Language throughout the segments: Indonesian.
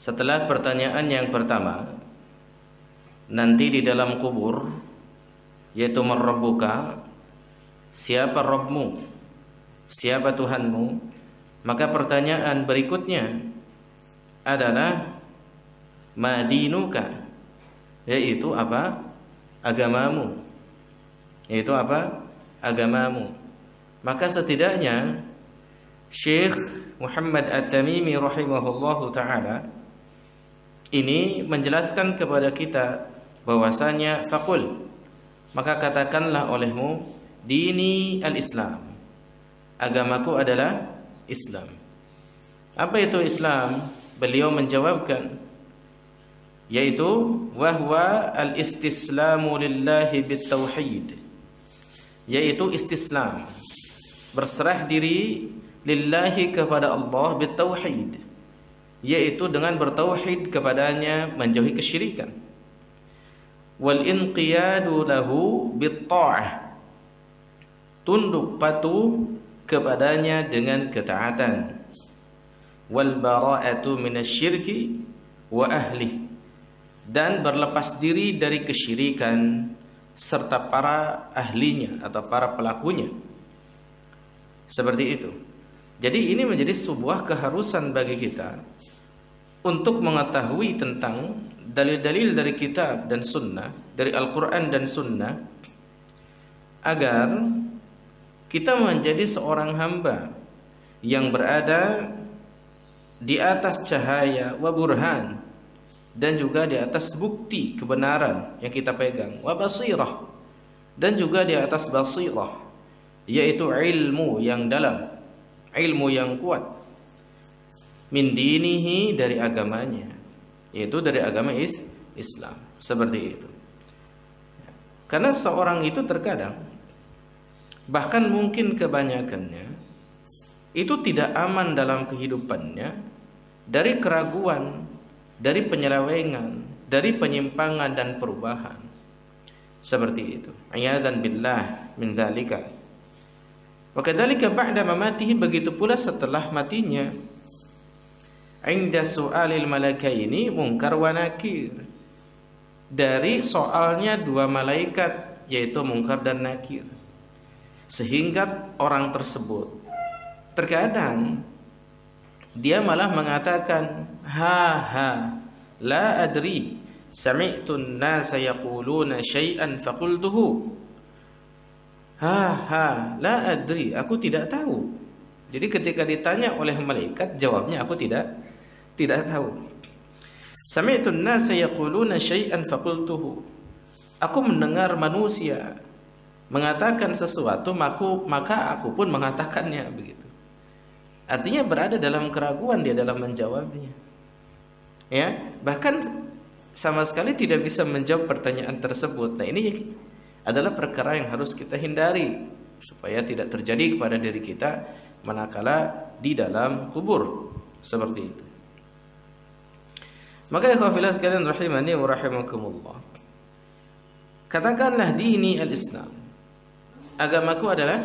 Setelah pertanyaan yang pertama, nanti di dalam kubur, yaitu man rabbuka, siapa Rabbmu, siapa Tuhanmu, maka pertanyaan berikutnya adalah ma dinuka, yaitu apa agamamu, yaitu apa agamamu. Maka setidaknya Syekh Muhammad At-Tamimi rahimahullahu ta'ala ini menjelaskan kepada kita bahwasanya faqul, maka katakanlah olehmu, dini al-Islam, agamaku adalah Islam. Apa itu Islam? Beliau menjawabkan, yaitu wahwa al-istislamu lillahi bitauhid, yaitu istislam, berserah diri lillahi kepada Allah bitauhid, yaitu dengan bertauhid kepadanya, menjauhi kesyirikan. Wal inqiyadu lahu bitta'ah, tunduk patuh kepadanya dengan ketaatan. Wal bara'atu minasyirki wa ahli, dan berlepas diri dari kesyirikan serta para ahlinya atau para pelakunya. Seperti itu. Jadi ini menjadi sebuah keharusan bagi kita untuk mengetahui tentang dalil-dalil dari kitab dan sunnah, dari Al-Quran dan sunnah, agar kita menjadi seorang hamba yang berada di atas cahaya wa burhan, dan juga di atas bukti kebenaran yang kita pegang, wa basirah, dan juga di atas basirah, yaitu ilmu yang dalam, ilmu yang kuat, min dinihi, dari agamanya, yaitu dari agama Islam. Seperti itu. Karena seorang itu terkadang, bahkan mungkin kebanyakannya, itu tidak aman dalam kehidupannya dari keraguan, dari penyelewengan, dari penyimpangan dan perubahan. Seperti itu. A'yadzan billah min dzalika. Wa kadzalika ba'da mamatihi, begitu pula setelah matinya. Inda su'alil malakaini munkar wa nakir, dari soalnya dua malaikat, yaitu munkar dan nakir. Sehingga orang tersebut terkadang dia malah mengatakan, ha la adri sami'tu an-nasa yaquluna syai'an faqultuhu. La adri, aku tidak tahu. Jadi ketika ditanya oleh malaikat, jawabnya aku tidak tahu. Sami'tu an-nasa yaquluna syai'an faqultuhu. Aku mendengar manusia mengatakan sesuatu, maka aku pun mengatakannya, begitu. Artinya berada dalam keraguan dia dalam menjawabnya. Ya, bahkan sama sekali tidak bisa menjawab pertanyaan tersebut. Nah, ini adalah perkara yang harus kita hindari supaya tidak terjadi kepada diri kita manakala di dalam kubur seperti itu. Maka ikhwan fillah sekalian rahimani wa rahimakumullah, katakanlah dini al-Islam, agamaku adalah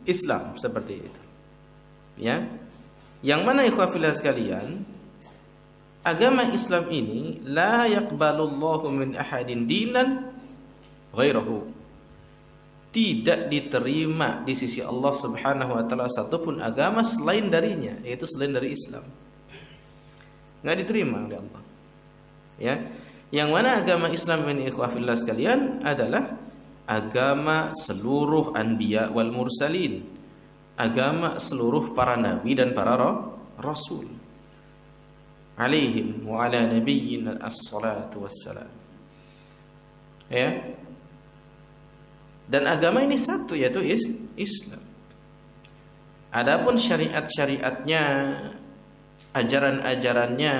Islam, seperti itu. Ya. Yang mana ikhwan fillah sekalian, agama Islam ini la yaqbalullahu min ahadin dinan ghairahu, tidak diterima di sisi Allah Subhanahu wa taala satupun agama selain darinya, yaitu selain dari Islam. Enggak diterima oleh Allah. Ya. Yang mana agama Islam ini ikhwah fillah sekalian adalah agama seluruh anbiya wal mursalin, agama seluruh para nabi dan para rasul. Alaihim wa ala nabiyyina as-salatu wassalam. Ya. Dan agama ini satu, yaitu Islam. Adapun syariat-syariatnya, ajaran-ajarannya,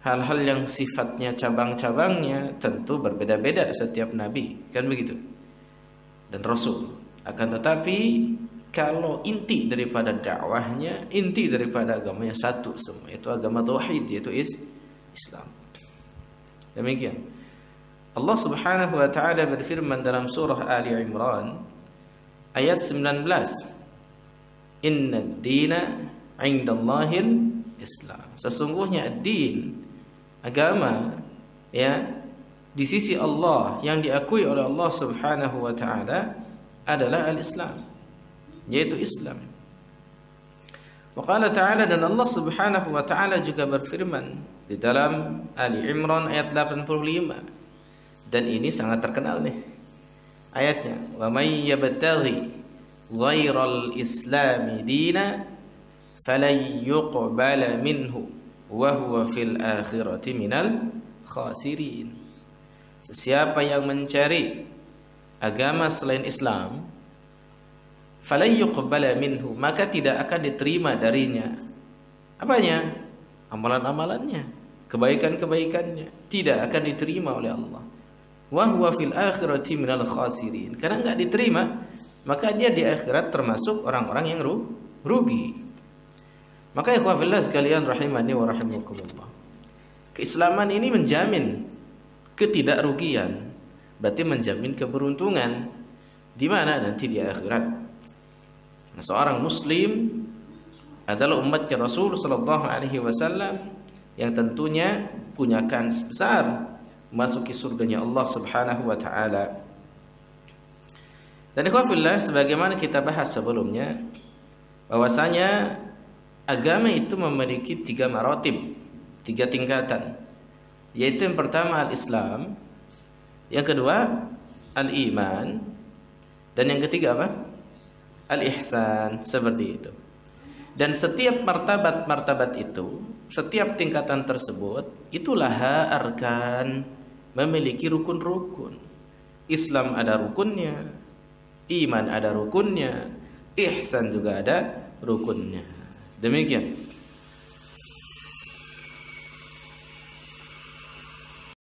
hal-hal yang sifatnya cabang-cabangnya tentu berbeda-beda setiap nabi, kan begitu, dan rasul. Akan tetapi kalau inti daripada dakwahnya, inti daripada agamanya satu semua, yaitu agama tauhid, yaitu Islam. Demikian. Allah Subhanahu wa taala berfirman dalam surah Ali Imran ayat 19, "Innad dina 'indallahil Islam. Sesungguhnya din, agama, ya, di sisi Allah yang diakui oleh Allah Subhanahu wa taala adalah al-Islam, yaitu Islam. Wa qala ta'ala, dan Allah Subhanahu wa taala juga berfirman di dalam Ali Imran ayat 85. Dan ini sangat terkenal nih ayatnya. Wa may yabtaghi ghairal islami dina falan yuqbala minhu wa huwa fil akhirati minal khasirin. Siapa yang mencari agama selain Islam, falan yuqbala minhu, maka tidak akan diterima darinya. Apanya? Amalan-amalannya, kebaikan-kebaikannya tidak akan diterima oleh Allah. Wa huwa fil akhirati minal khasirin. Karena enggak diterima, maka dia di akhirat termasuk orang-orang yang rugi. Maka ikhwah fillah sekalian rahimani wa rahimakumullah, keislaman ini menjamin ketidakrugian, berarti menjamin keberuntungan di mana nanti di akhirat. Nah, seorang muslim adalah umatnya Rasul sallallahu alaihi wasallam yang tentunya punya kans besar masuki surganya Allah Subhanahu wa taala. Dan ikhwah fillah, sebagaimana kita bahas sebelumnya, bahwasanya agama itu memiliki 3 maratib, 3 tingkatan. Yaitu yang pertama al-Islam, yang kedua al-Iman, dan yang ketiga apa? Al-Ihsan, seperti itu. Dan setiap martabat-martabat itu, setiap tingkatan tersebut, itulah arkan, memiliki rukun-rukun. Islam ada rukunnya, iman ada rukunnya, ihsan juga ada rukunnya. Demikian.